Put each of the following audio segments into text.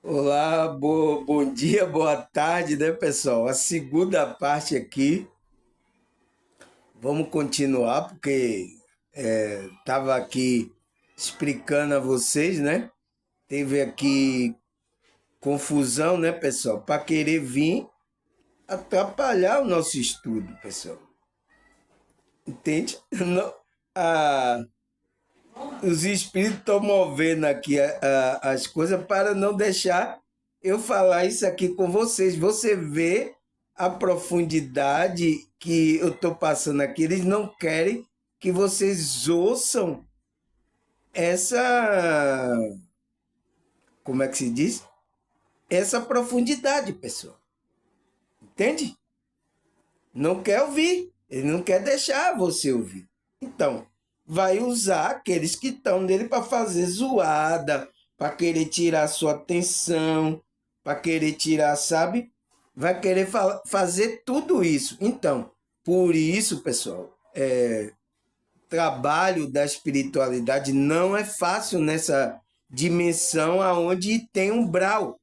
Olá, bom dia, boa tarde, né, pessoal? A segunda parte aqui, vamos continuar, porque estava aqui explicando a vocês, né? Teve aqui confusão, né, pessoal? Para querer vir atrapalhar o nosso estudo, pessoal. Entende? Não, a, os espíritos estão movendo aqui as coisas para não deixar eu falar isso aqui com vocês. Você vê a profundidade que eu estou passando aqui. Eles não querem que vocês ouçam essa. Como é que se diz? Essa profundidade, pessoal. Entende? Não quer ouvir. Ele não quer deixar você ouvir. Então, vai usar aqueles que estão nele para fazer zoada, para querer tirar sua atenção, para querer tirar, sabe? Vai querer fazer tudo isso. Então, por isso, pessoal, trabalho da espiritualidade não é fácil nessa dimensão aonde tem umbral,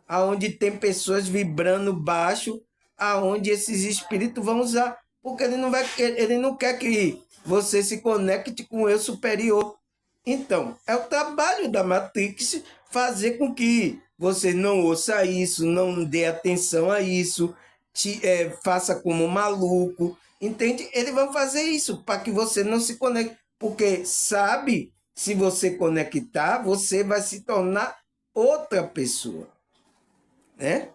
aonde tem pessoas vibrando baixo, aonde esses espíritos vão usar, porque ele não quer que você se conecte com o eu superior. Então, é o trabalho da Matrix fazer com que você não ouça isso, não dê atenção a isso, faça como um maluco, entende? Eles vão fazer isso para que você não se conecte, porque sabe, se você conectar, você vai se tornar outra pessoa, né?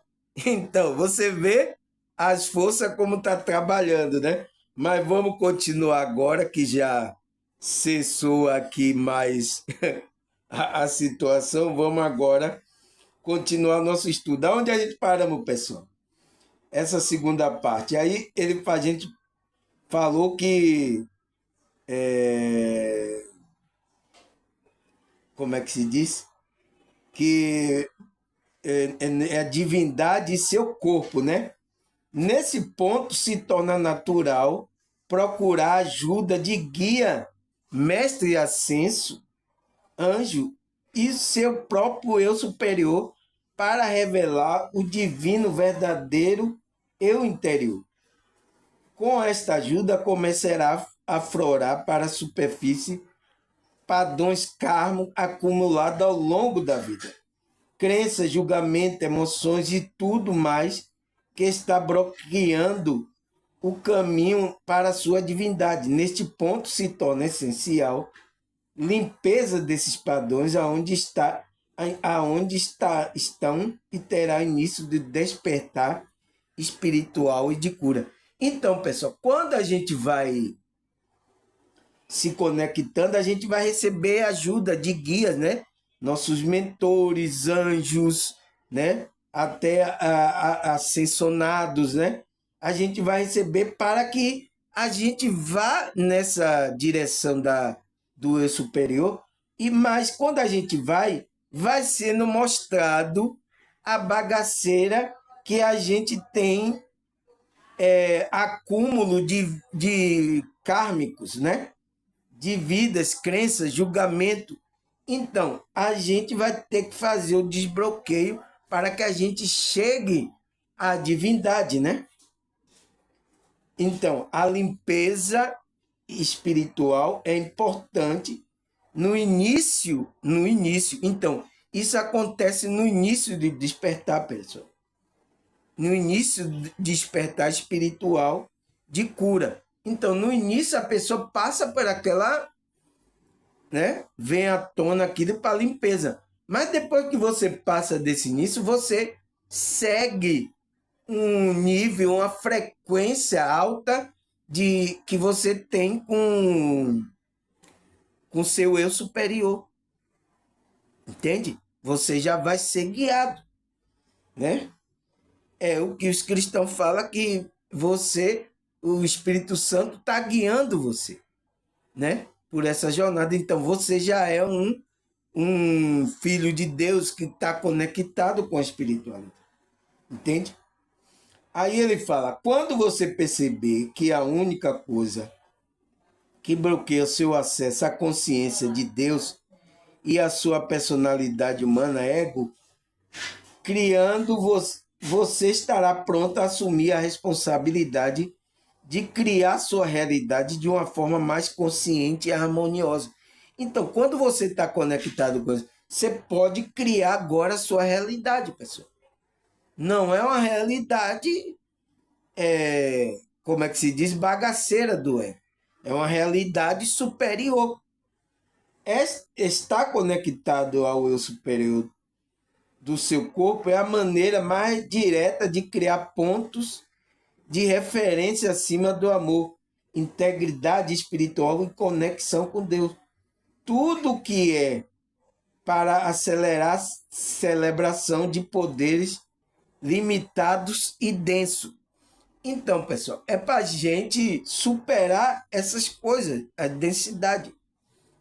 Então, você vê as forças como está trabalhando, né? Mas vamos continuar agora que já cessou aqui mais a situação. Vamos agora continuar nosso estudo. Onde a gente paramos, pessoal? Essa segunda parte. Aí a gente falou que como é que se diz? Que é a divindade e seu corpo, né? Nesse ponto se torna natural procurar ajuda de guia, mestre ascenso, anjo e seu próprio eu superior para revelar o divino verdadeiro eu interior. Com esta ajuda começará a aflorar para a superfície padrões karma acumulados ao longo da vida, crenças, julgamento, emoções e tudo mais que está bloqueando o caminho para a sua divindade. Neste ponto se torna essencial limpeza desses padrões estão e terá início de despertar espiritual e de cura. Então, pessoal, quando a gente vai se conectando, a gente vai receber ajuda de guias, né? Nossos mentores, anjos, né? Até ascensionados, né? A gente vai receber para que a gente vá nessa direção do eu superior. E mais quando a gente vai sendo mostrado a bagaceira que a gente tem, acúmulo de kármicos, né? De vidas, crenças, julgamento. Então, a gente vai ter que fazer o desbloqueio para que a gente chegue à divindade, né? Então, a limpeza espiritual é importante no início. Então, isso acontece no início de despertar, pessoal. No início de despertar espiritual de cura. Então, no início, a pessoa passa por aquela, né? Vem à tona aquilo para limpeza. Mas depois que você passa desse início, você segue um nível, uma frequência alta de que você tem com seu eu superior, entende? Você já vai ser guiado, né? É o que os cristãos falam que o Espírito Santo está guiando você, né? Por essa jornada. Então você já é um filho de Deus que está conectado com a espiritualidade, entende? Aí ele fala: quando você perceber que a única coisa que bloqueia o seu acesso à consciência de Deus e à sua personalidade humana, ego, Criando, você estará pronto a assumir a responsabilidade de criar sua realidade de uma forma mais consciente e harmoniosa. Então, quando você está conectado com isso, você pode criar agora a sua realidade, pessoal. Não é uma realidade, como é que se diz, bagaceira do ego. É uma realidade superior. Estar conectado ao eu superior do seu corpo é a maneira mais direta de criar pontos de referência acima do amor, integridade espiritual e conexão com Deus. Tudo que é para acelerar a celebração de poderes limitados e densos. Então, pessoal, é para a gente superar essas coisas, a densidade.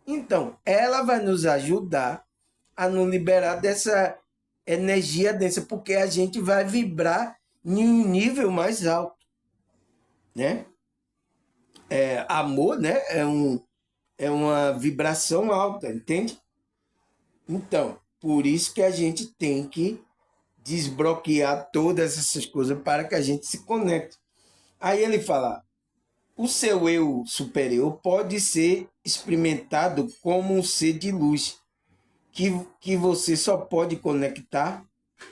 Então, ela vai nos ajudar a nos liberar dessa energia densa, porque a gente vai vibrar em um nível mais alto, né? Amor, né? É uma vibração alta, entende? Então, por isso que a gente tem que desbloquear todas essas coisas para que a gente se conecte. Aí ele fala, o seu eu superior pode ser experimentado como um ser de luz, que você só pode conectar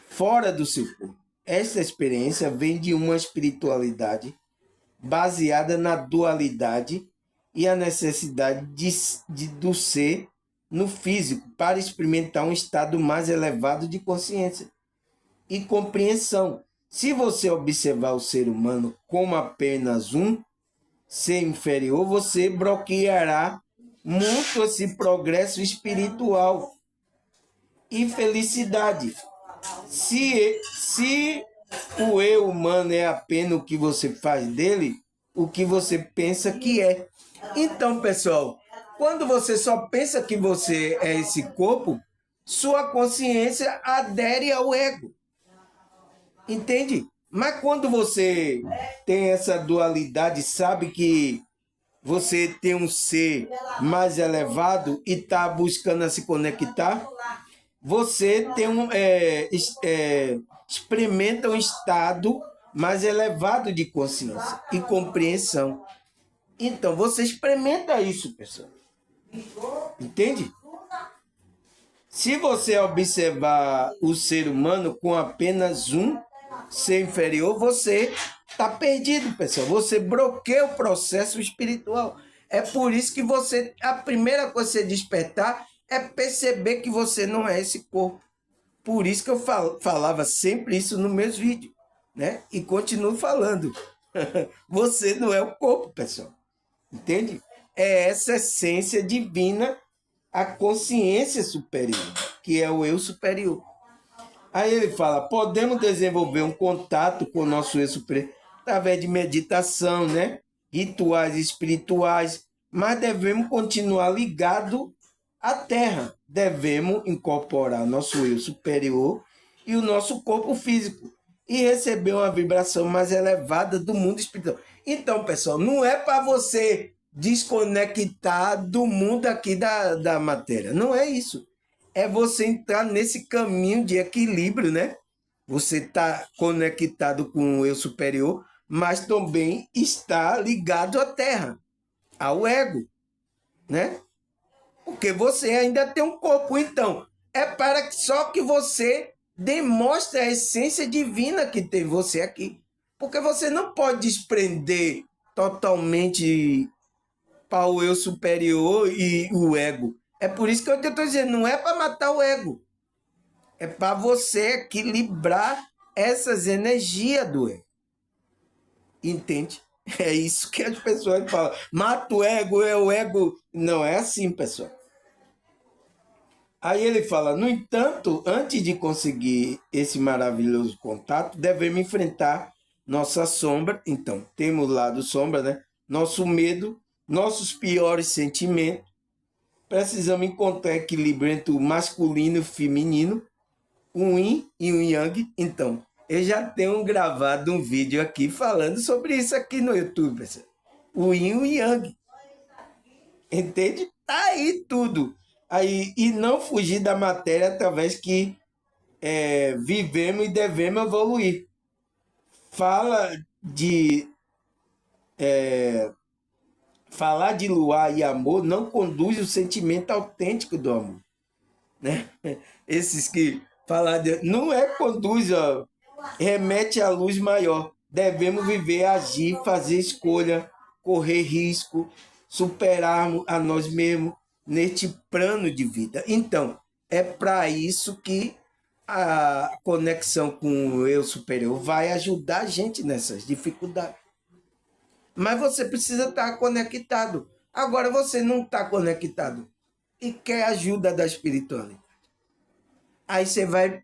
fora do seu corpo. Essa experiência vem de uma espiritualidade baseada na dualidade e a necessidade do ser no físico para experimentar um estado mais elevado de consciência e compreensão. Se você observar o ser humano como apenas um ser inferior, você bloqueará muito esse progresso espiritual e felicidade. Se o eu humano é apenas o que você faz dele, o que você pensa que é. Então, pessoal, quando você só pensa que você é esse corpo, sua consciência adere ao ego. Entende? Mas quando você tem essa dualidade, sabe que você tem um ser mais elevado e está buscando se conectar, você tem experimenta um estado mais elevado de consciência e compreensão. Então, você experimenta isso, pessoal. Entende? Se você observar o ser humano com apenas um ser inferior, você está perdido, pessoal. Você bloqueia o processo espiritual. É por isso que a primeira coisa que você despertar é perceber que você não é esse corpo. Por isso que eu falava sempre isso nos meus vídeos, né? E continuo falando. Você não é o corpo, pessoal. Entende? É essa essência divina, a consciência superior, que é o eu superior. Aí ele fala, podemos desenvolver um contato com o nosso eu superior através de meditação, né? Rituais espirituais, mas devemos continuar ligados à Terra. Devemos incorporar nosso eu superior e o nosso corpo físico e receber uma vibração mais elevada do mundo espiritual. Então, pessoal, não é para você desconectar do mundo aqui da matéria. Não é isso. É você entrar nesse caminho de equilíbrio, né? Você está conectado com o eu superior, mas também está ligado à Terra, ao ego, né? Porque você ainda tem um corpo, então é para só que você demonstre a essência divina que tem você aqui. Porque você não pode desprender totalmente para o eu superior e o ego. É por isso que eu estou dizendo, não é para matar o ego. É para você equilibrar essas energias do ego. Entende? É isso que as pessoas falam. Mata o ego, é o ego. Não é assim, pessoal. Aí ele fala, no entanto, antes de conseguir esse maravilhoso contato, devemos enfrentar nossa sombra. Então, temos o lado sombra, né? Nosso medo, nossos piores sentimentos. Precisamos encontrar equilíbrio entre o masculino e o feminino, o yin e o yang. Então, eu já tenho gravado um vídeo aqui falando sobre isso aqui no YouTube, pessoal. O yin e o yang. Entende? Tá aí tudo. Aí, e não fugir da matéria através que vivemos e devemos evoluir. Fala de falar de luar e amor não conduz o sentimento autêntico do amor, né? Esses que falam de, não é conduz, ó, remete à luz maior. Devemos viver, agir, fazer escolha, correr risco, superarmos a nós mesmos neste plano de vida. Então, é para isso que a conexão com o eu superior vai ajudar a gente nessas dificuldades. Mas você precisa estar conectado. Agora você não está conectado e quer ajuda da espiritualidade. Aí você vai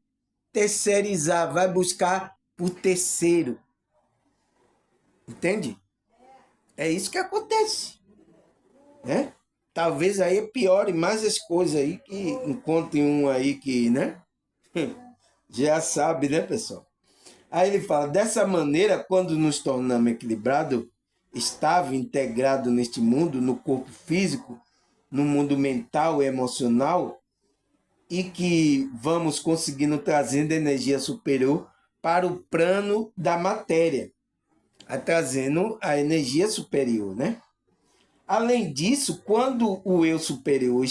terceirizar, vai buscar por terceiro. Entende? É isso que acontece, né? Talvez aí piore mais as coisas aí, que encontre um aí que, né? Já sabe, né, pessoal? Aí ele fala, dessa maneira, quando nos tornamos equilibrados, estável, integrado neste mundo, no corpo físico, no mundo mental e emocional, e que vamos conseguindo trazendo energia superior para o plano da matéria, trazendo a energia superior, né? Além disso, quando o eu superior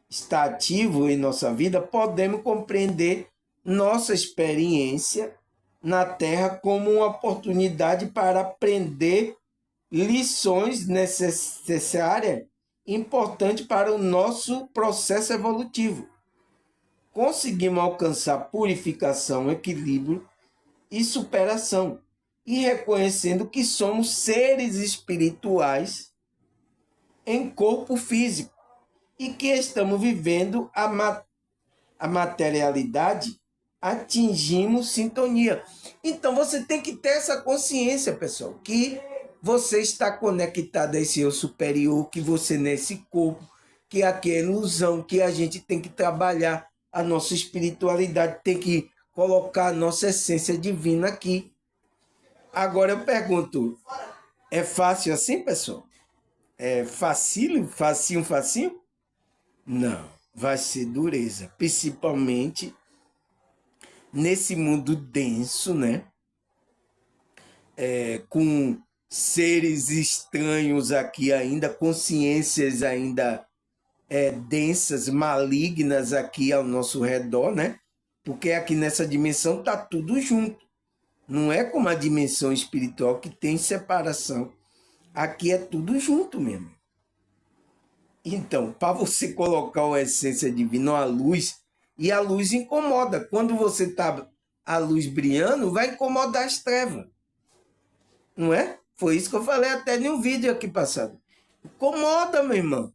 está ativo em nossa vida, podemos compreender nossa experiência na Terra como uma oportunidade para aprender lições necessárias, importantes para o nosso processo evolutivo. Conseguimos alcançar purificação, equilíbrio e superação, e reconhecendo que somos seres espirituais em corpo físico e que estamos vivendo a materialidade, atingimos sintonia. Então você tem que ter essa consciência, pessoal, que você está conectado a esse eu superior, que você nesse corpo, que aqui é ilusão, que a gente tem que trabalhar a nossa espiritualidade, tem que colocar a nossa essência divina aqui. Agora eu pergunto, é fácil assim, pessoal? É facílio, facinho, facinho? Não, vai ser dureza, principalmente nesse mundo denso, né? Com seres estranhos aqui ainda, consciências ainda densas, malignas aqui ao nosso redor, né? Porque aqui nessa dimensão tá tudo junto. Não é como a dimensão espiritual que tem separação. Aqui é tudo junto mesmo. Então, para você colocar a essência divina, a luz, e a luz incomoda. Quando você está a luz brilhando, vai incomodar as trevas. Não é? Foi isso que eu falei até em um vídeo aqui passado. Incomoda, meu irmão.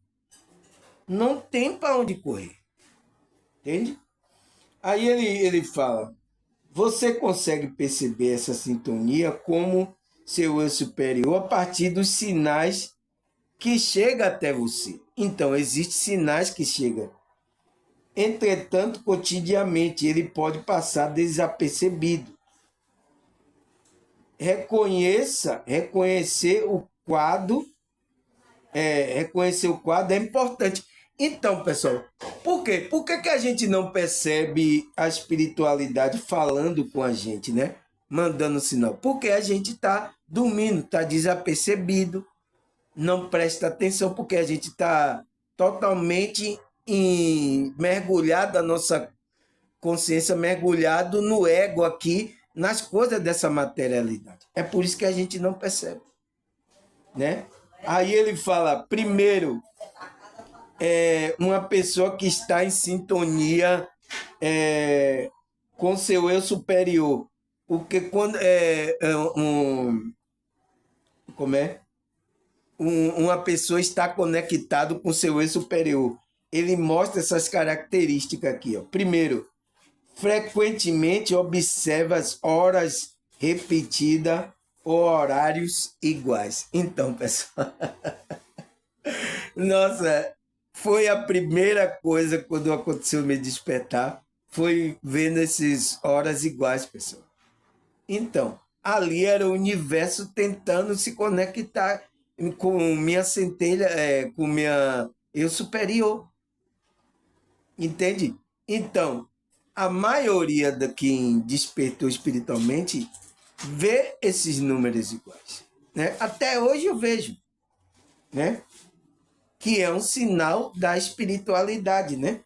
Não tem para onde correr. Entende? Aí ele fala, você consegue perceber essa sintonia como seu eu superior a partir dos sinais que chegam até você. Então, existem sinais que chegam. Entretanto, cotidianamente, ele pode passar desapercebido. Reconhecer o quadro, reconhecer o quadro é importante. Então, pessoal, por quê? Por que a gente não percebe a espiritualidade falando com a gente, né? Mandando sinal? Porque a gente está dormindo, está desapercebido, não presta atenção, porque a gente está totalmente mergulhado, a nossa consciência mergulhado no ego aqui, nas coisas dessa materialidade. É por isso que a gente não percebe, né? Aí ele fala, primeiro, uma pessoa que está em sintonia com seu eu superior, porque quando como é? Uma pessoa está conectado com seu eu superior, ele mostra essas características aqui, ó. Primeiro, frequentemente observa as horas repetidas ou horários iguais. Então, pessoal, nossa, foi a primeira coisa quando aconteceu me despertar, foi vendo essas horas iguais, pessoal. Então, ali era o universo tentando se conectar com minha centelha, com minha eu superior. Entende? Então, a maioria de quem despertou espiritualmente vê esses números iguais, né? Até hoje eu vejo, né? Que é um sinal da espiritualidade, né?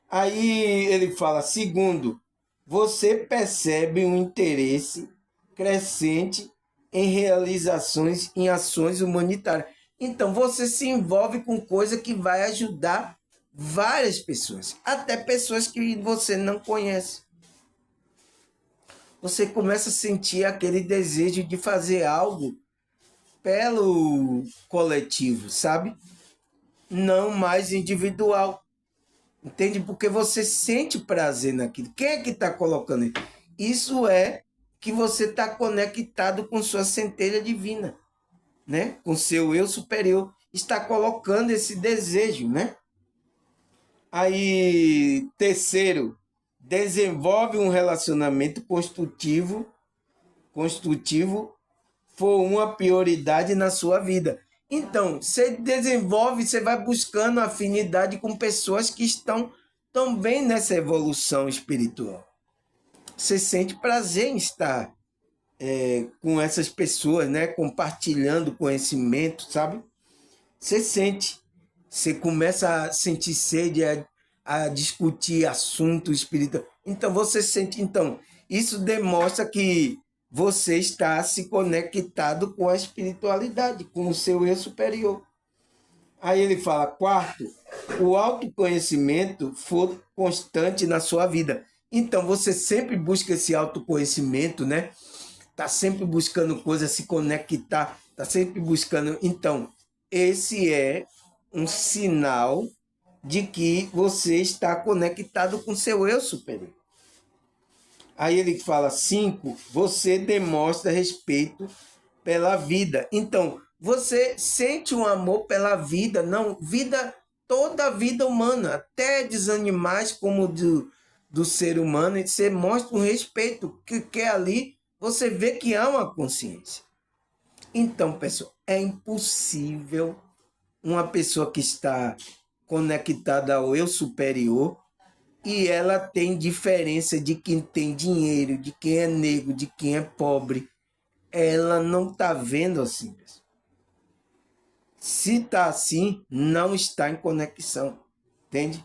Aí ele fala, segundo, você percebe um interesse crescente em realizações, em ações humanitárias. Então, você se envolve com coisa que vai ajudar várias pessoas, até pessoas que você não conhece. Você começa a sentir aquele desejo de fazer algo pelo coletivo, sabe? Não mais individual. Entende? Porque você sente prazer naquilo. Quem é que está colocando isso? Isso é que você está conectado com sua centelha divina, né? Com seu eu superior. Está colocando esse desejo, né? Aí, terceiro, desenvolve um relacionamento construtivo for uma prioridade na sua vida. Então, você desenvolve, você vai buscando afinidade com pessoas que estão também nessa evolução espiritual. Você sente prazer em estar com essas pessoas, né? Compartilhando conhecimento, sabe? Você sente. Você começa a sentir sede, a discutir assuntos espirituais. Então, você sente. Então, isso demonstra que você está se conectado com a espiritualidade, com o seu eu superior. Aí ele fala, quarto, o autoconhecimento for constante na sua vida. Então, você sempre busca esse autoconhecimento, né? Tá sempre buscando coisas, se conectar, tá sempre buscando. Então, esse é um sinal de que você está conectado com seu eu superior. Aí ele fala, cinco, você demonstra respeito pela vida. Então, você sente um amor pela vida, não, vida, toda a vida humana, até dos animais como do ser humano, e você mostra um respeito, que ali você vê que há uma consciência. Então, pessoal, é impossível uma pessoa que está conectada ao eu superior e ela tem diferença de quem tem dinheiro, de quem é negro, de quem é pobre. Ela não está vendo assim, pessoal. Se está assim, não está em conexão, entende?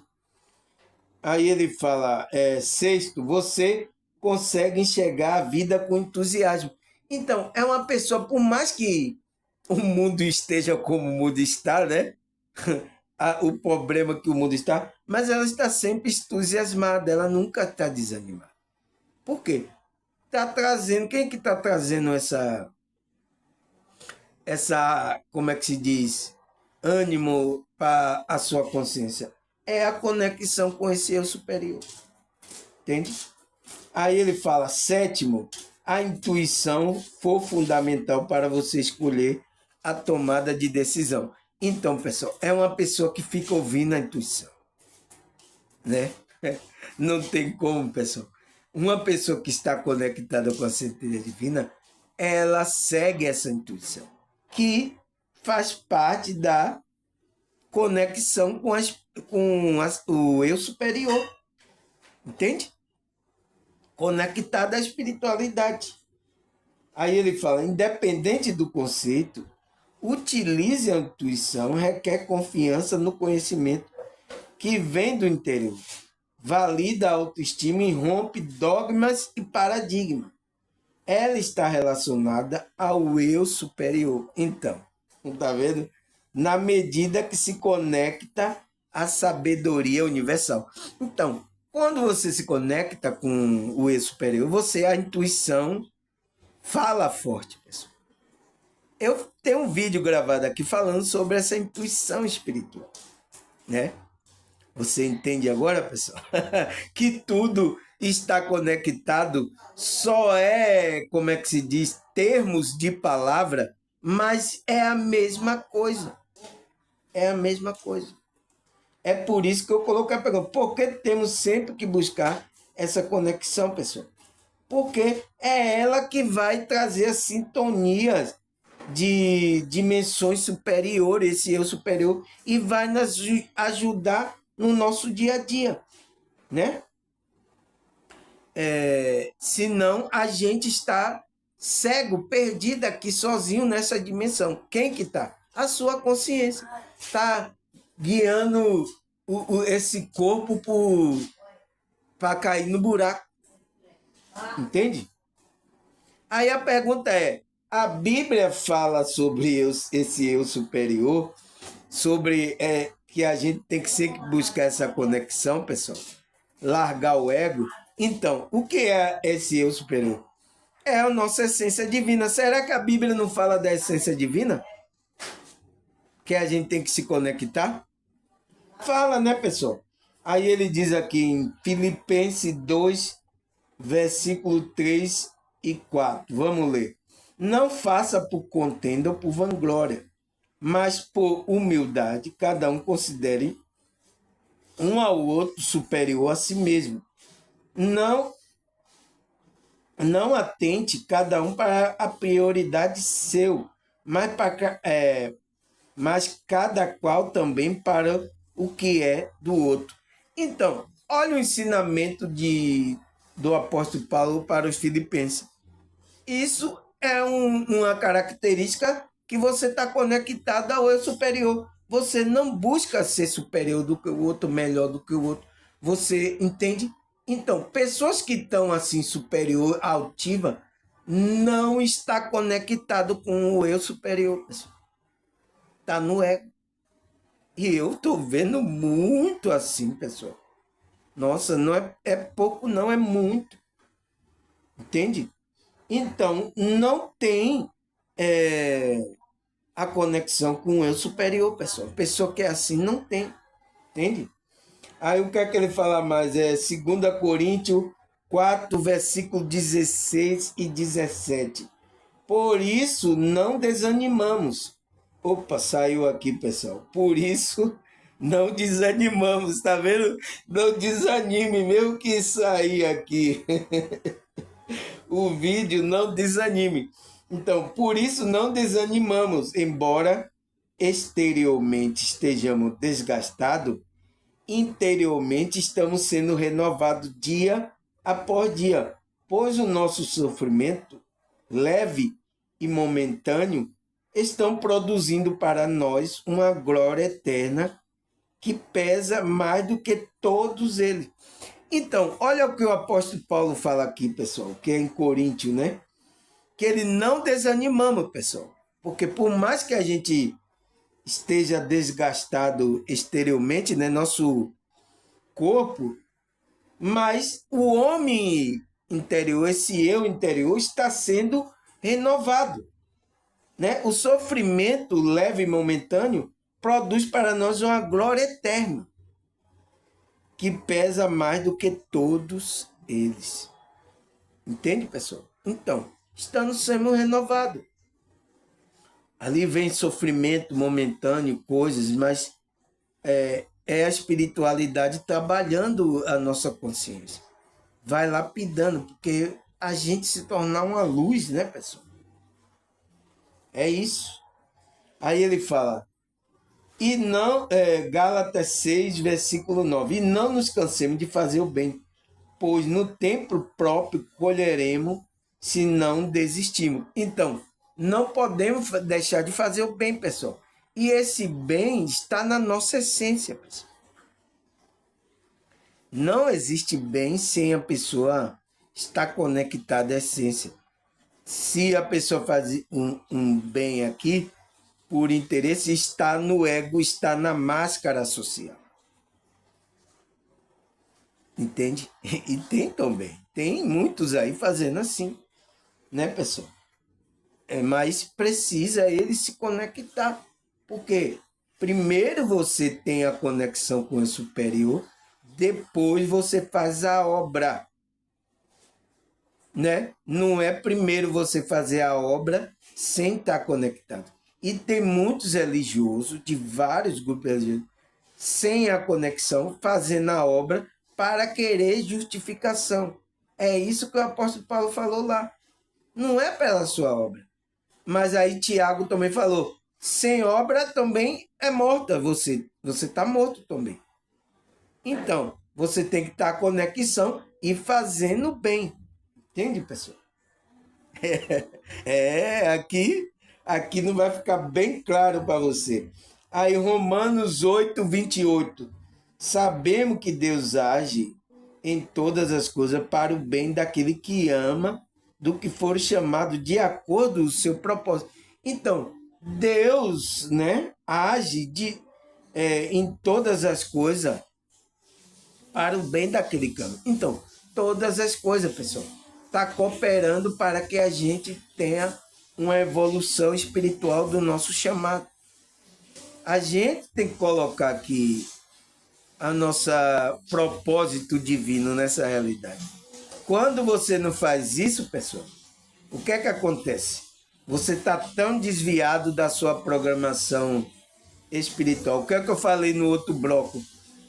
Aí ele fala, sexto, você consegue enxergar a vida com entusiasmo. Então, é uma pessoa, por mais que o mundo esteja como o mundo está, né? O problema que o mundo está, mas ela está sempre entusiasmada, ela nunca está desanimada. Por quê? Está trazendo, quem é que está trazendo como é que se diz, ânimo para a sua consciência? É a conexão com esse eu superior, entende? Aí ele fala, sétimo, a intuição for fundamental para você escolher a tomada de decisão. Então, pessoal, é uma pessoa que fica ouvindo a intuição, né? Não tem como, pessoal. Uma pessoa que está conectada com a centelha divina, ela segue essa intuição, que faz parte da conexão o eu superior, entende? Conectada à espiritualidade. Aí ele fala, independente do conceito, utilize a intuição, requer confiança no conhecimento que vem do interior. Valida a autoestima e rompe dogmas e paradigmas. Ela está relacionada ao eu superior. Então, não está vendo? Na medida que se conecta à sabedoria universal. Então, quando você se conecta com o eu superior, a intuição fala forte, pessoal. Eu tenho um vídeo gravado aqui falando sobre essa intuição espiritual, né? Você entende agora, pessoal? Que tudo está conectado, só como é que se diz, termos de palavra, mas é a mesma coisa. É a mesma coisa. É por isso que eu coloquei a pergunta, por que temos sempre que buscar essa conexão, pessoal? Porque é ela que vai trazer a sintonia de dimensões superiores, esse eu superior, e vai nos ajudar no nosso dia a dia, né? senão a gente está cego, perdido aqui sozinho nessa dimensão. Quem que está? A sua consciência. Está guiando esse corpo para cair no buraco. Entende? Aí a pergunta é, a Bíblia fala sobre esse eu superior, sobre que a gente tem que sempre buscar essa conexão, pessoal, largar o ego. Então, o que é esse eu superior? É a nossa essência divina. Será que a Bíblia não fala da essência divina? Que a gente tem que se conectar? Fala, né, pessoal? Aí ele diz aqui em Filipenses 2, versículo 3 e 4. Vamos ler. Não faça por contenda ou por vanglória, mas por humildade, cada um considere um ao outro superior a si mesmo. Não atente cada um para a prioridade seu, mas cada qual também para o que é do outro. Então, olha o ensinamento do apóstolo Paulo para os filipenses. Isso é uma característica que você está conectado ao eu superior. Você não busca ser superior do que o outro, melhor do que o outro. Você entende? Então, pessoas que estão assim superior, altiva, não está conectado com o eu superior. Está no ego. E eu estou vendo muito assim, pessoal. Nossa, não é pouco, não, é muito. Entende? Então, não tem a conexão com o eu superior, pessoal. Pessoa que é assim não tem. Entende? Aí o que é que ele fala mais? 2 Coríntios 4, versículo 16 e 17. Por isso não desanimamos. Opa, saiu aqui, pessoal. Por isso não desanimamos, tá vendo? Não desanime, mesmo que sair aqui o vídeo, não desanime. Então, por isso não desanimamos, embora exteriormente estejamos desgastados, interiormente estamos sendo renovados dia após dia, pois o nosso sofrimento leve e momentâneo estão produzindo para nós uma glória eterna que pesa mais do que todos eles. Então, olha o que o apóstolo Paulo fala aqui, pessoal, que é em Coríntios, né? Que ele não desanimamos, pessoal. Porque por mais que a gente esteja desgastado exteriormente, né? Nosso corpo, mas o homem interior, esse eu interior, está sendo renovado, né? O sofrimento leve e momentâneo produz para nós uma glória eterna que pesa mais do que todos eles. Entende, pessoal? Então, estamos sendo renovados. Ali vem sofrimento momentâneo, coisas, mas é a espiritualidade trabalhando a nossa consciência. Vai lapidando, porque a gente se tornar uma luz, né, pessoal? É isso. Aí ele fala, e não, Gálatas 6, versículo 9, e não nos cansemos de fazer o bem, pois no tempo próprio colheremos se não desistimos. Então, não podemos deixar de fazer o bem, pessoal. E esse bem está na nossa essência, pessoal. Não existe bem sem a pessoa estar conectada à essência. Se a pessoa faz um bem aqui, por interesse, está no ego, está na máscara social. Entende? E tem também. Tem muitos aí fazendo assim, né, pessoal? Mas precisa ele se conectar. Porque primeiro você tem a conexão com o superior, depois você faz a obra. Né? Não é primeiro você fazer a obra sem estar conectado. E tem muitos religiosos, de vários grupos religiosos, sem a conexão, fazendo a obra para querer justificação. É isso que o apóstolo Paulo falou lá. Não é pela sua obra. Mas aí Tiago também falou, sem obra também é morta você. Você está morto também. Então, você tem que estar a conexão e fazendo bem. Entende, pessoal? Aqui não vai ficar bem claro para você. Aí, Romanos 8, 28. Sabemos que Deus age em todas as coisas para o bem daquele que ama, do que for chamado de acordo com o seu propósito. Então, Deus, né, age em todas as coisas para o bem daquele que ama. Então, todas as coisas, pessoal, está cooperando para que a gente tenha uma evolução espiritual do nosso chamado. A gente tem que colocar aqui a nossa propósito divino nessa realidade. Quando você não faz isso, pessoal, o que é que acontece? Você está tão desviado da sua programação espiritual. O que é que eu falei no outro bloco?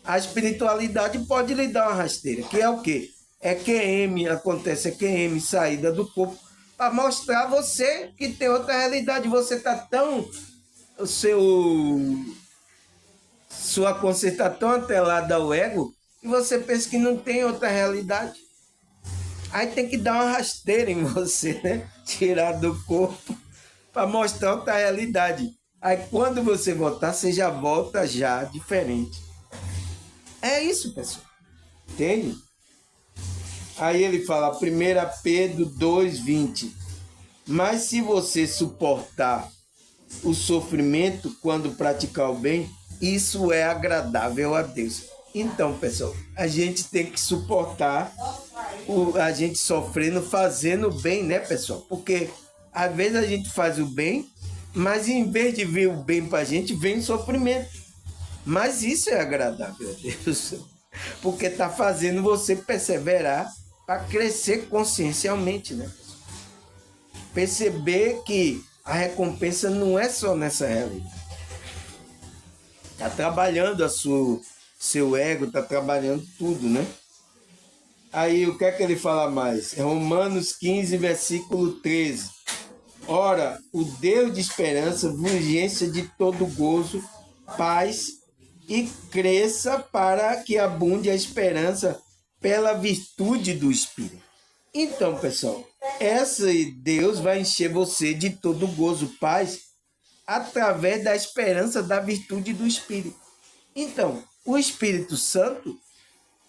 A espiritualidade pode lhe dar uma rasteira, que é o quê? É QM, acontece, é QM, saída do corpo, para mostrar a você que tem outra realidade. Você está tão... Sua consciência está tão atrelada ao ego que você pensa que não tem outra realidade. Aí tem que dar uma rasteira em você, né? Tirar do corpo para mostrar outra realidade. Aí quando você voltar, você já volta já diferente. É isso, pessoal. Entende? Aí ele fala, 1 Pedro 2,20. Mas se você suportar o sofrimento quando praticar o bem, isso é agradável a Deus. Então, pessoal, a gente tem que suportar a gente sofrendo, fazendo bem, né, pessoal? Porque às vezes a gente faz o bem, mas em vez de vir o bem para a gente, vem o sofrimento. Mas isso é agradável a Deus, porque está fazendo você perseverar para crescer consciencialmente, né? Perceber que a recompensa não é só nessa realidade. Está trabalhando seu ego, está trabalhando tudo, né? Aí o que é que ele fala mais? É Romanos 15, versículo 13. Ora, o Deus de esperança vos encha de todo gozo, paz e cresça para que abunde a esperança pela virtude do Espírito. Então, pessoal, Deus vai encher você de todo gozo, paz, através da esperança da virtude do Espírito. Então, o Espírito Santo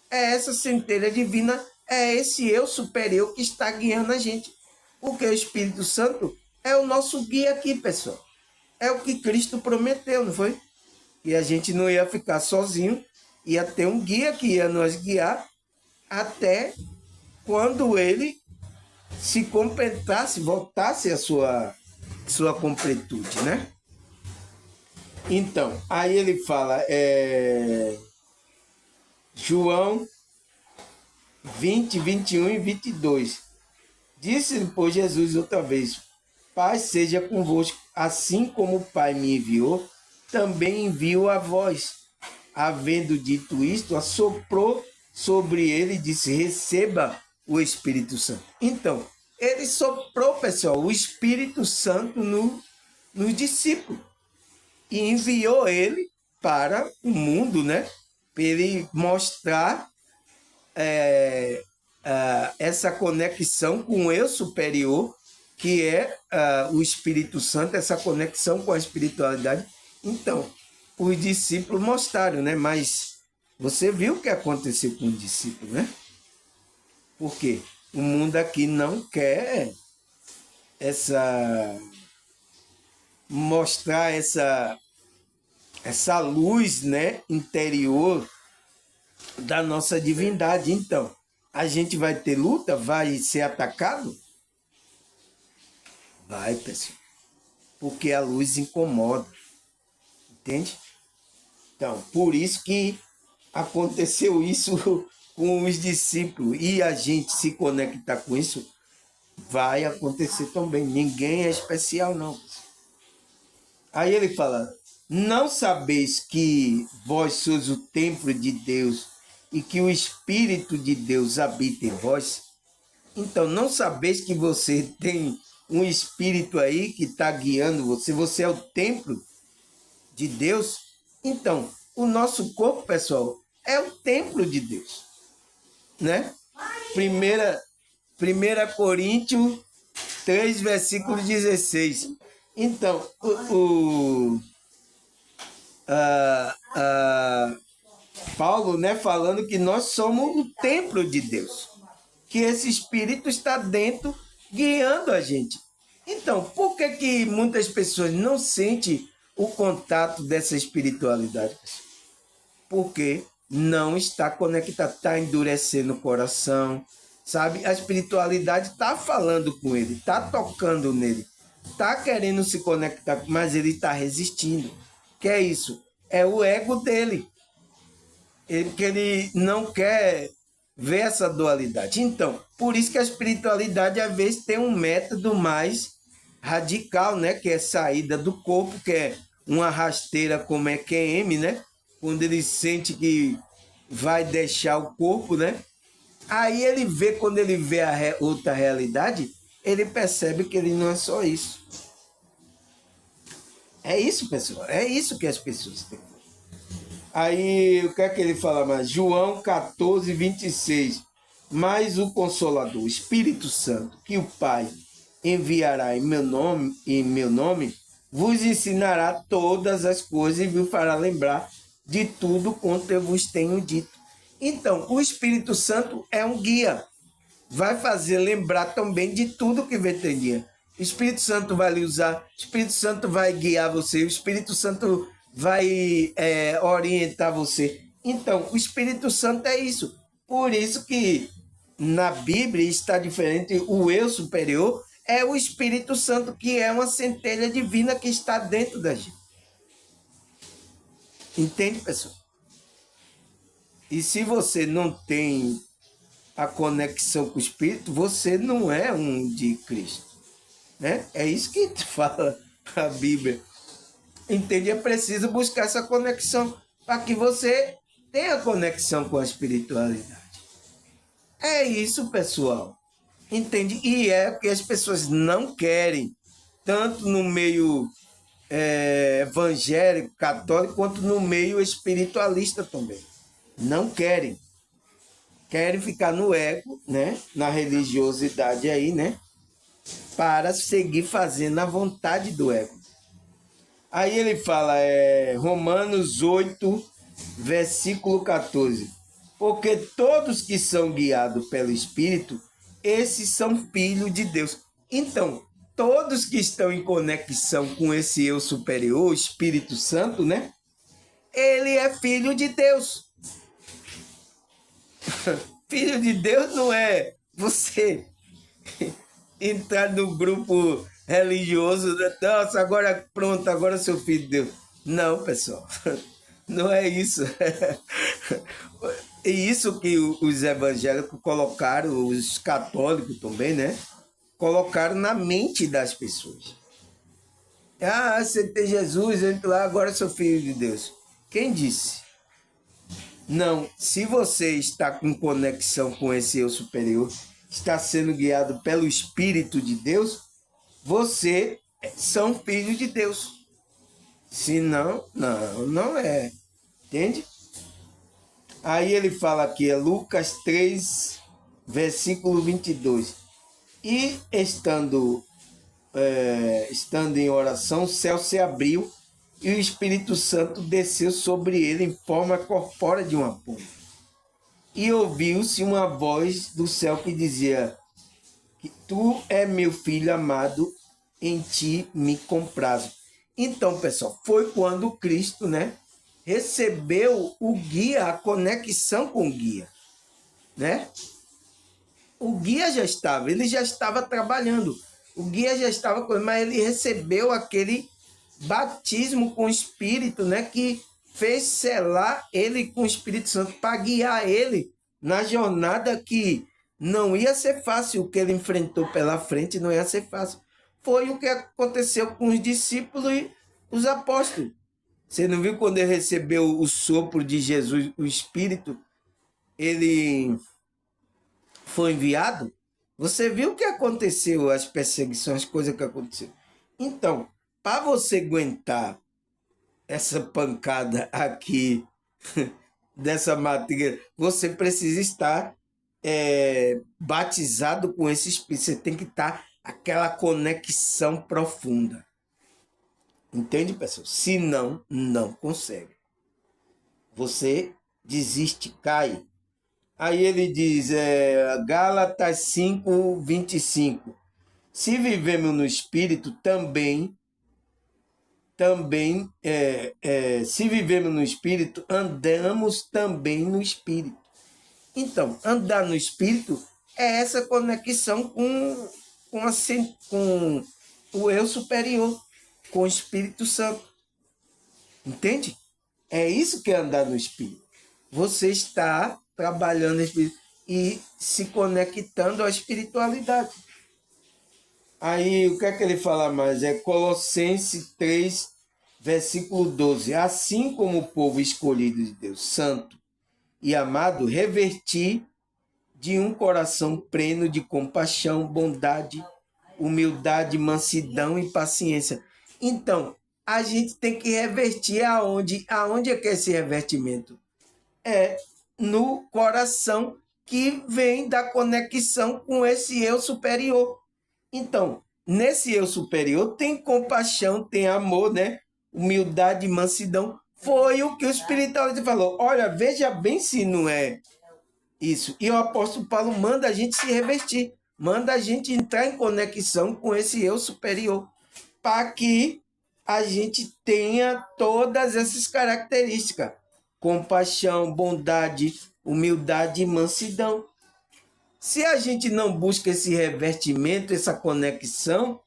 é essa centelha divina, é esse eu superior que está guiando a gente. Porque o Espírito Santo é o nosso guia aqui, pessoal. É o que Cristo prometeu, não foi? E a gente não ia ficar sozinho, ia ter um guia que ia nos guiar até quando ele se completasse, voltasse a sua completude, né? Então, aí ele fala, João 20, 21 e 22. Disse-lhe, pois, Jesus outra vez, Pai seja convosco, assim como o Pai me enviou, também envio a vós. Havendo dito isto, assoprou sobre ele e disse, receba o Espírito Santo. Então, ele soprou, pessoal, o Espírito Santo nos discípulos e enviou ele para o mundo, né? Para ele mostrar essa conexão com o eu superior, que é o Espírito Santo, essa conexão com a espiritualidade. Então, os discípulos mostraram, né? Mas você viu o que aconteceu com os discípulos, né? Por quê? O mundo aqui não quer mostrar essa luz, né, interior da nossa divindade. Então, a gente vai ter luta? Vai ser atacado? Vai, pessoal. Porque a luz incomoda. Entende? Então, por isso que aconteceu isso com os discípulos. E a gente se conectar com isso, vai acontecer também. Ninguém é especial, não. Aí ele fala, não sabeis que vós sois o templo de Deus e que o Espírito de Deus habita em vós? Então, não sabeis que você tem um Espírito aí que está guiando você? Você é o templo de Deus? Então, o nosso corpo, pessoal, é o templo de Deus, né? Primeira Coríntios 3, versículo 16. Então, Paulo, né, falando que nós somos o templo de Deus, que esse Espírito está dentro, guiando a gente. Então, por que muitas pessoas não sentem o contato dessa espiritualidade? Porque não está conectado, está endurecendo o coração, sabe? A espiritualidade está falando com ele, está tocando nele, está querendo se conectar, mas ele está resistindo. Que é isso? É o ego dele. Que ele não quer ver essa dualidade. Então, por isso que a espiritualidade, às vezes, tem um método mais radical, né? Que é saída do corpo, que é uma rasteira como é QM, né? Quando ele sente que vai deixar o corpo, né? Aí ele vê, quando ele vê a outra realidade, ele percebe que ele não é só isso. É isso, pessoal. É isso que as pessoas têm. Aí, o que é que ele fala mais? João 14, 26. Mas o Consolador, o Espírito Santo, que o Pai enviará em meu nome, vos ensinará todas as coisas e vos fará lembrar de tudo quanto eu vos tenho dito. Então, o Espírito Santo é um guia. Vai fazer lembrar também de tudo que vem ter dia. O Espírito Santo vai lhe usar, o Espírito Santo vai guiar você, o Espírito Santo vai orientar você. Então, o Espírito Santo é isso. Por isso que na Bíblia está diferente. O eu superior é o Espírito Santo, que é uma centelha divina que está dentro da gente. Entende, pessoal? E se você não tem a conexão com o Espírito, você não é um de Cristo. Né? É isso que fala a Bíblia. Entende? É preciso buscar essa conexão para que você tenha conexão com a espiritualidade. É isso, pessoal. Entende? E é o que as pessoas não querem, tanto no meio evangélico, católico, quanto no meio espiritualista também. Não querem. Querem ficar no ego, né? Na religiosidade aí, né? Para seguir fazendo a vontade do ego. Aí ele fala, Romanos 8, versículo 14. Porque todos que são guiados pelo Espírito, esses são filhos de Deus. Então, todos que estão em conexão com esse eu superior, o Espírito Santo, né? Ele é filho de Deus. Filho de Deus não é você entrar no grupo religioso, nossa, agora pronto, agora sou filho de Deus. Não, pessoal, não é isso. É isso que os evangélicos colocaram, os católicos também, né? Colocaram na mente das pessoas. Ah, você tem Jesus, entra lá, agora sou filho de Deus. Quem disse? Não, se você está com conexão com esse eu superior, está sendo guiado pelo Espírito de Deus, você são filhos de Deus. Se não, não é. Entende? Aí ele fala aqui, é Lucas 3, versículo 22. E estando em oração, o céu se abriu e o Espírito Santo desceu sobre ele em forma corpórea de uma pomba. E ouviu-se uma voz do céu que dizia que tu é meu filho amado, em ti me comprazo. Então, pessoal, foi quando Cristo, né, recebeu o guia, a conexão com o guia, né? O guia já estava, ele já estava trabalhando, o guia já estava, mas ele recebeu aquele batismo com o Espírito, né, que fez selar ele com o Espírito Santo para guiar ele na jornada que não ia ser fácil. O que ele enfrentou pela frente não ia ser fácil. Foi o que aconteceu com os discípulos e os apóstolos. Você não viu quando ele recebeu o sopro de Jesus, o Espírito, ele foi enviado? Você viu o que aconteceu, as perseguições, as coisas que aconteceram. Então, para você aguentar essa pancada aqui dessa matéria, você precisa estar batizado com esse Espírito. Você tem que estar aquela conexão profunda. Entende, pessoal? Se não, não consegue. Você desiste, cai. Aí ele diz, Gálatas 5:25. Se vivemos no Espírito, se vivemos no Espírito, andamos também no Espírito. Então, andar no Espírito é essa conexão com o eu superior, com o Espírito Santo. Entende? É isso que é andar no Espírito. Você está trabalhando no Espírito e se conectando à espiritualidade. Aí, o que é que ele fala mais? É Colossenses 3, versículo 12. Assim como o povo escolhido de Deus, santo e amado, revertir de um coração pleno de compaixão, bondade, humildade, mansidão e paciência. Então, a gente tem que revertir aonde? Aonde é que é esse revertimento? É no coração que vem da conexão com esse eu superior. Então, nesse eu superior tem compaixão, tem amor, né? Humildade, mansidão. Foi o que o espiritualista falou. Olha, veja bem se não é isso. E o apóstolo Paulo manda a gente se revestir, manda a gente entrar em conexão com esse eu superior, para que a gente tenha todas essas características: compaixão, bondade, humildade e mansidão. Se a gente não busca esse revestimento, essa conexão,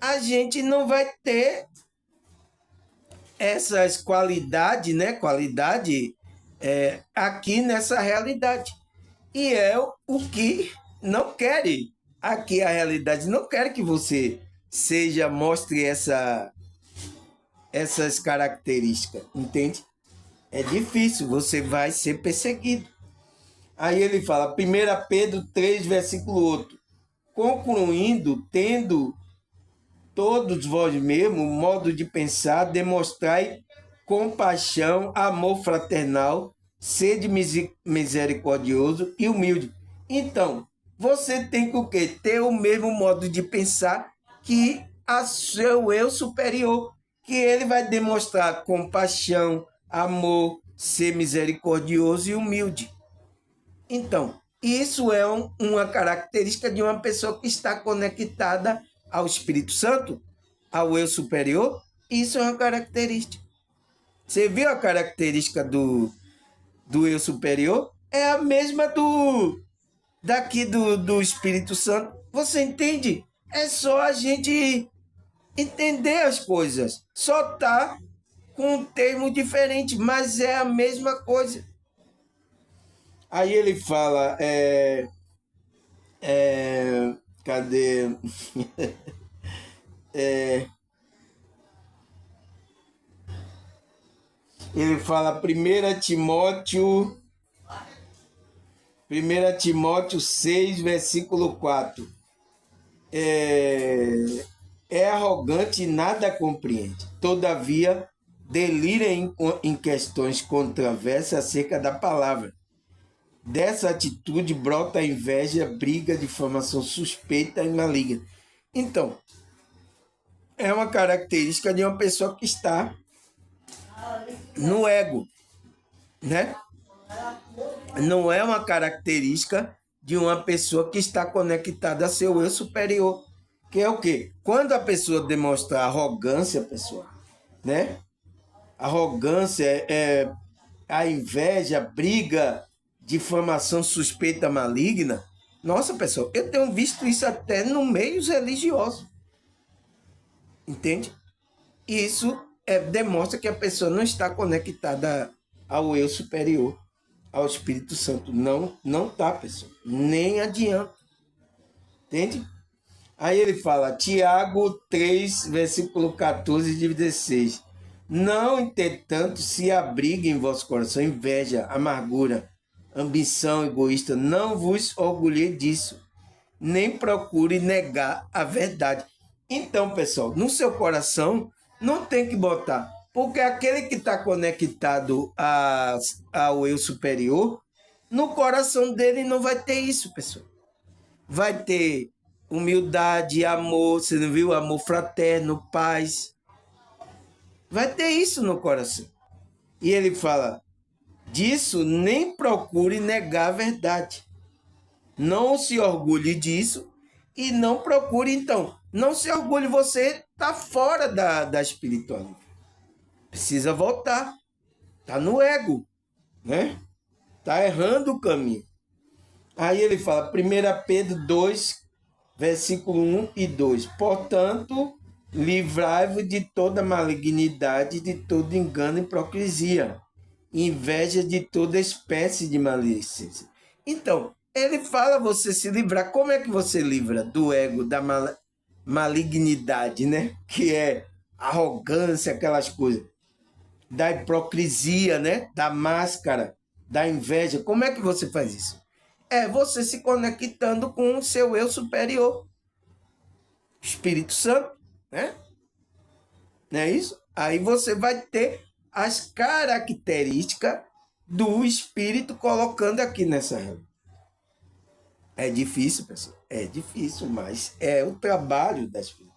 a gente não vai ter essas qualidades, né? Qualidade aqui nessa realidade. E é o que não querem aqui a realidade. Não quer que você mostre essas características, entende? É difícil, você vai ser perseguido. Aí ele fala, 1 Pedro 3, versículo 8. Concluindo, tendo todos vós mesmo modo de pensar, demonstrai compaixão, amor fraternal, sede misericordioso e humilde. Então, você tem que o quê? Ter o mesmo modo de pensar que a seu eu superior, que ele vai demonstrar compaixão, amor, ser misericordioso e humilde. Então, isso é uma característica de uma pessoa que está conectada ao Espírito Santo, ao eu superior. Isso é uma característica. Você viu a característica do eu superior? É a mesma daqui do Espírito Santo. Você entende? É só a gente entender as coisas. Só tá com um termo diferente, mas é a mesma coisa. Aí ele fala, cadê? Ele fala 1 Timóteo 6, versículo 4. É arrogante e nada compreende. Todavia, delira em questões controversas acerca da palavra. Dessa atitude brota a inveja, briga, difamação suspeita e maligna. Então, é uma característica de uma pessoa que está no ego, né? Não é uma característica de uma pessoa que está conectada a seu eu superior, que é o quê? Quando a pessoa demonstra arrogância, pessoal, né? Arrogância a inveja, briga, difamação suspeita maligna. Nossa, pessoal, eu tenho visto isso até no meio religioso. Entende? Isso demonstra que a pessoa não está conectada ao eu superior, ao Espírito Santo. Não está, pessoal. Nem adianta. Entende? Aí ele fala, Tiago 3, versículo 14 e 16. Não, entretanto, se abrigue em vosso coração inveja, amargura, ambição egoísta. Não vos orgulhei disso, nem procure negar a verdade. Então, pessoal, no seu coração não tem que botar, porque aquele que está conectado ao eu superior, No coração dele não vai ter isso, pessoal. Vai ter humildade, amor, você não viu? Amor fraterno, paz. Vai ter isso no coração. E ele fala, disso nem procure negar a verdade. Não se orgulhe disso e não procure, então. Não se orgulhe, você está fora da espiritualidade. Precisa voltar. Está no ego, né? Está errando o caminho. Aí ele fala, 1 Pedro 2, versículo 1 e 2. Portanto, livrai-vos de toda malignidade, de todo engano e hipocrisia, inveja de toda espécie de malícia. Então, ele fala você se livrar. Como é que você livra do ego, da malignidade, né? Que é arrogância, aquelas coisas. Da hipocrisia, né? Da máscara, da inveja. Como é que você faz isso? É você se conectando com o seu eu superior. Espírito Santo, né? Não é isso? Aí você vai ter as características do Espírito colocando aqui nessa reunião. É difícil, pessoal. É difícil, mas é o trabalho da Espírito.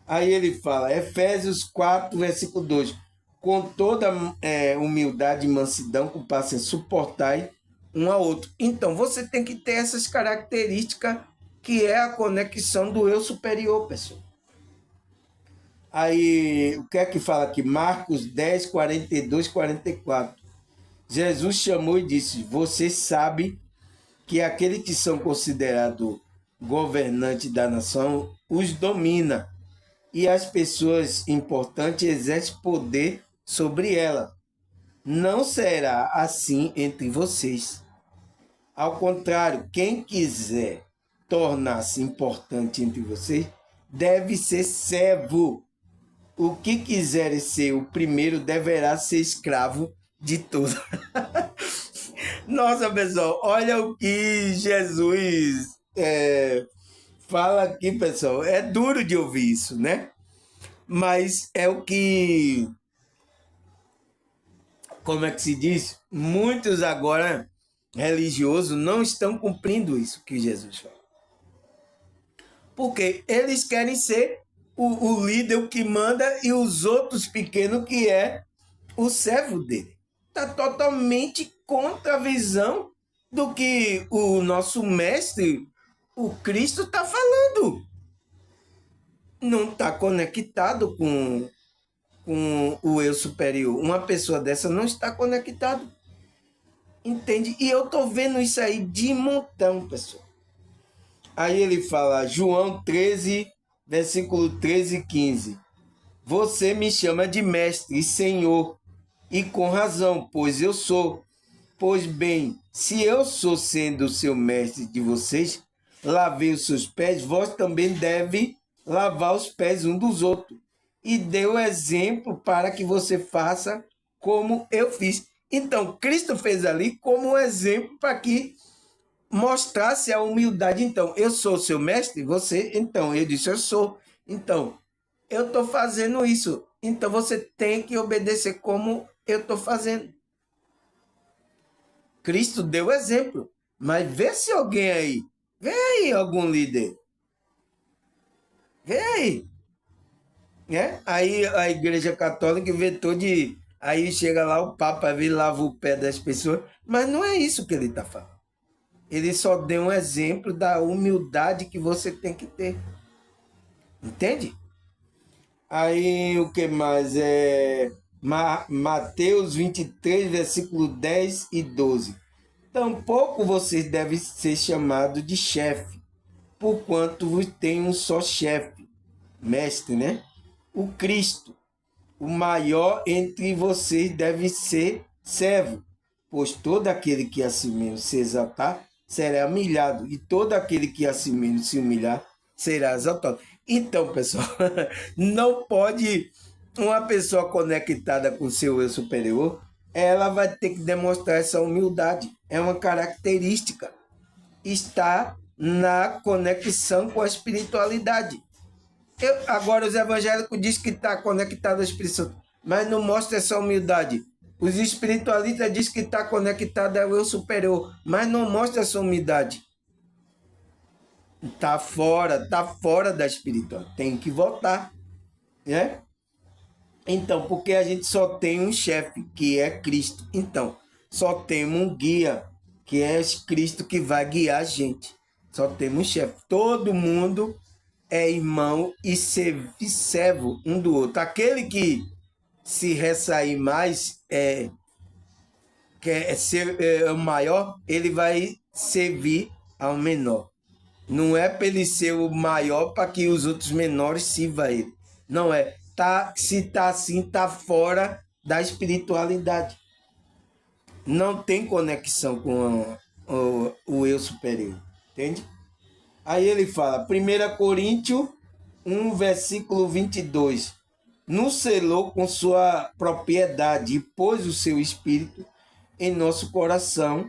Aí ele fala, Efésios 4, versículo 2. Com toda humildade e mansidão, com paciência, suportai um ao outro. Então, você tem que ter essas características que é a conexão do eu superior, pessoal. Aí, o que é que fala aqui? Marcos 10, 42, 44. Jesus chamou e disse, você sabe que aqueles que são considerados governantes da nação os domina e as pessoas importantes exercem poder sobre ela. Não será assim entre vocês. Ao contrário, quem quiser tornar-se importante entre vocês deve ser servo. O que quiser ser o primeiro deverá ser escravo de tudo. Nossa, pessoal, olha o que Jesus fala aqui, pessoal. É duro de ouvir isso, né? Mas é o que, como é que se diz? Muitos agora religiosos não estão cumprindo isso que Jesus fala. Porque eles querem ser o líder, o que manda, e os outros pequenos que é o servo dele. Está totalmente contra a visão do que o nosso mestre, o Cristo, está falando. Não está conectado com o eu superior. Uma pessoa dessa não está conectada. Entende? E eu tô vendo isso aí de montão, pessoal. Aí ele fala, João 13, versículo 13 e 15. Você me chama de mestre e senhor, e com razão, pois eu sou. Pois bem, se eu sou sendo o seu mestre de vocês, lavei os seus pés, vós também deve lavar os pés um dos outros. E deu exemplo para que você faça como eu fiz. Então, Cristo fez ali como um exemplo para que mostrasse a humildade. Então, eu sou seu mestre, você, então, ele disse, eu sou. Então, eu estou fazendo isso. Então, você tem que obedecer como eu estou fazendo. Cristo deu exemplo. Mas vê se alguém aí, vê aí algum líder. Vê aí. Aí a Igreja Católica inventou de... Aí chega lá o Papa, vem lava o pé das pessoas. Mas não é isso que ele está falando. Ele só deu um exemplo da humildade que você tem que ter. Entende? Aí o que mais? Mateus 23, versículo 10 e 12. Tampouco vocês devem ser chamados de chefe, porquanto vos tem um só chefe, mestre, né? O Cristo. O maior entre vocês deve ser servo, pois todo aquele que a si mesmo se exaltar será humilhado, e todo aquele que a si mesmo se humilhar será exaltado. Então, pessoal, não pode uma pessoa conectada com o seu eu superior, ela vai ter que demonstrar essa humildade. É uma característica. Está na conexão com a espiritualidade. Agora os evangélicos dizem que está conectado ao Espírito Santo, mas não mostra essa humildade. Os espiritualistas dizem que está conectado ao eu superior, mas não mostra essa unidade. Está fora da espiritual. Tem que voltar, né? Então, porque a gente só tem um chefe, que é Cristo. Então, só temos um guia, que é Cristo que vai guiar a gente. Só temos um chefe. Todo mundo é irmão e servo um do outro. Aquele que se ressair mais, quer ser o maior, ele vai servir ao menor. Não é para ele ser o maior para que os outros menores sirvam a ele. Não é. Se está assim, está fora da espiritualidade. Não tem conexão com o eu superior. Entende? Aí ele fala, 1 Coríntios 1, versículo 22. Nos selou com sua propriedade e pôs o seu espírito em nosso coração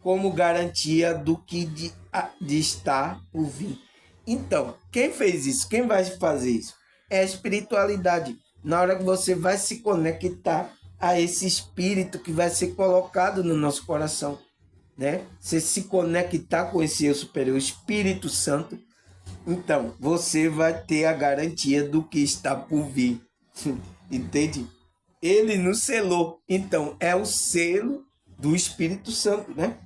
como garantia do que de estar por vir. Então, quem fez isso? Quem vai fazer isso? É a espiritualidade. Na hora que você vai se conectar a esse espírito que vai ser colocado no nosso coração, né? Você se conectar com esse eu superior, o Espírito Santo, então você vai ter a garantia do que está por vir. Entende? Ele nos selou. Então, é o selo do Espírito Santo, né?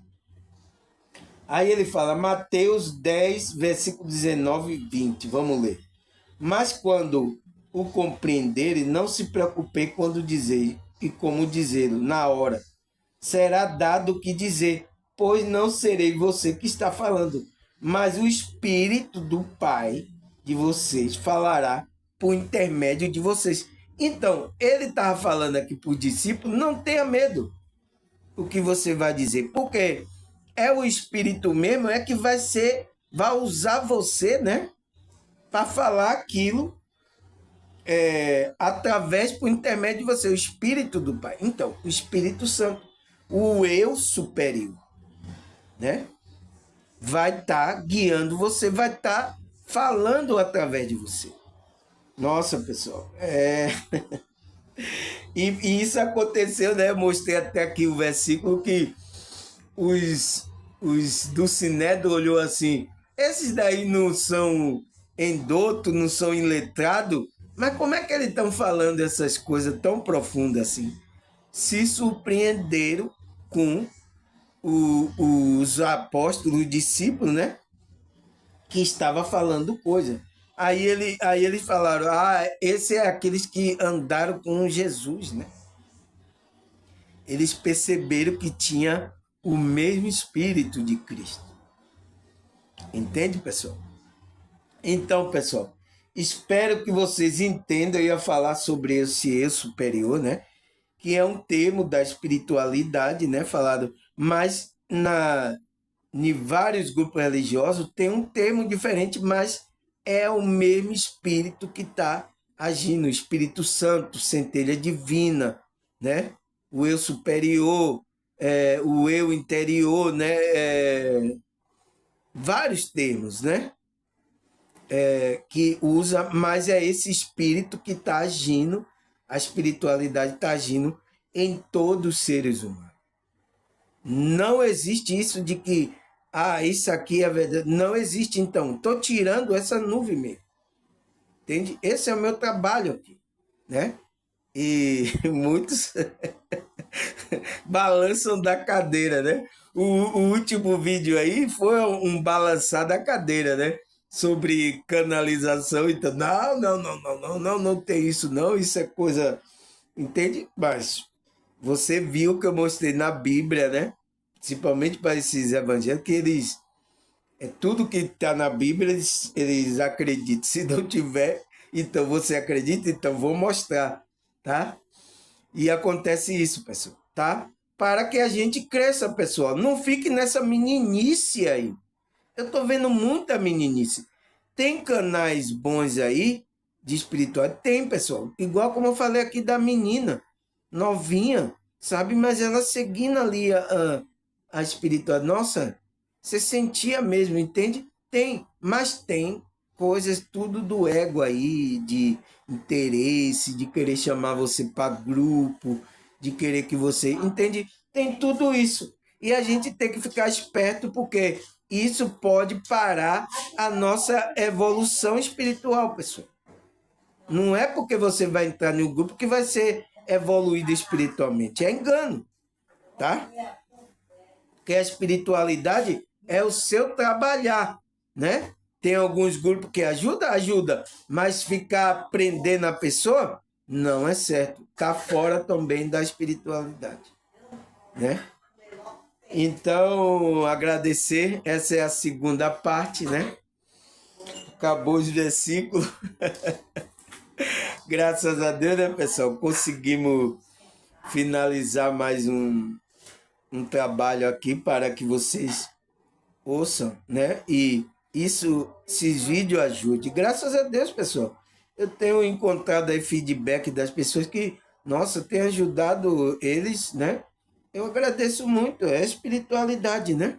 Aí ele fala, Mateus 10, versículo 19 e 20. Vamos ler. Mas quando o compreenderem, não se preocupem quando dizer e como dizê-lo na hora. Será dado o que dizer, pois não serei você que está falando, mas o Espírito do Pai de vocês falará por intermédio de vocês. Então, ele estava falando aqui para os discípulos, não tenha medo o que você vai dizer, porque é o Espírito mesmo que vai usar você, né, para falar aquilo através, por intermédio de você, o Espírito do Pai. Então, o Espírito Santo, o eu superior, né, vai estar guiando você, vai estar falando através de você. Nossa, pessoal, e isso aconteceu, né? Eu mostrei até aqui o versículo que os do Sinédrio olhou assim, esses daí não são endoto, não são iletrado, mas como é que eles estão falando essas coisas tão profundas assim? Se surpreenderam com os apóstolos, os discípulos, né? Que estava falando coisa. Aí eles falaram, esse é aqueles que andaram com Jesus, né? Eles perceberam que tinha o mesmo Espírito de Cristo. Entende, pessoal? Então, pessoal, espero que vocês entendam. Eu ia falar sobre esse eu superior, né? Que é um termo da espiritualidade, né? Falado, mas em vários grupos religiosos tem um termo diferente, mas é o mesmo Espírito que está agindo, o Espírito Santo, centelha divina, né? O eu superior, o eu interior, né? Vários termos, né? Que usa, mas é esse Espírito que está agindo, a espiritualidade está agindo em todos os seres humanos. Não existe isso de que, isso aqui é verdade. Não existe, então. Estou tirando essa nuvem mesmo. Entende? Esse é o meu trabalho aqui, né? E muitos balançam da cadeira, né? O último vídeo aí foi um balançar da cadeira, né? Sobre canalização. Então, não tem isso, não. Isso é coisa. Entende? Mas você viu que eu mostrei na Bíblia, né? Principalmente para esses evangélicos, que eles. Tudo que está na Bíblia, eles acreditam. Se não tiver, então você acredita? Então vou mostrar, tá? E acontece isso, pessoal, tá? Para que a gente cresça, pessoal. Não fique nessa meninice aí. Eu tô vendo muita meninice. Tem canais bons aí de espiritual? Tem, pessoal. Igual como eu falei aqui da menina, novinha, sabe? Mas ela seguindo ali a espiritual. Nossa, você sentia mesmo, entende? Tem, mas tem coisas tudo do ego aí, de interesse, de querer chamar você para grupo, de querer que você... Entende? Tem tudo isso. E a gente tem que ficar esperto, porque isso pode parar a nossa evolução espiritual, pessoal. Não é porque você vai entrar no grupo que vai ser evoluído espiritualmente. É engano, tá? Porque a espiritualidade é o seu trabalhar, né? Tem alguns grupos que ajuda, mas ficar prendendo a pessoa não é certo. Está fora também da espiritualidade, né? Então, agradecer, essa é a segunda parte, né? Acabou os versículos. Graças a Deus, né, pessoal? Conseguimos finalizar mais um trabalho aqui para que vocês ouçam, né? E esses vídeos ajudem. Graças a Deus, pessoal. Eu tenho encontrado aí feedback das pessoas que, nossa, tem ajudado eles, né? Eu agradeço muito. É a espiritualidade, né?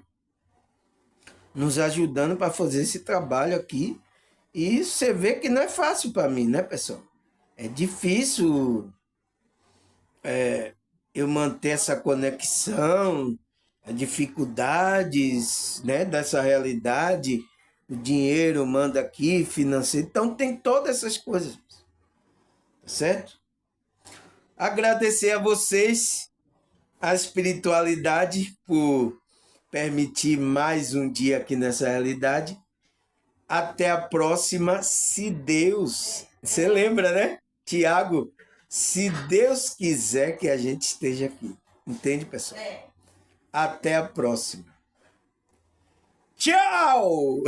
Nos ajudando para fazer esse trabalho aqui. E você vê que não é fácil para mim, né, pessoal? É difícil eu manter essa conexão, as dificuldades, né, dessa realidade, o dinheiro manda aqui, financeiro, então tem todas essas coisas, tá certo? Agradecer a vocês, a espiritualidade, por permitir mais um dia aqui nessa realidade. Até a próxima, se Deus... Você lembra, né, Tiago? Se Deus quiser que a gente esteja aqui. Entende, pessoal? Até a próxima. Tchau!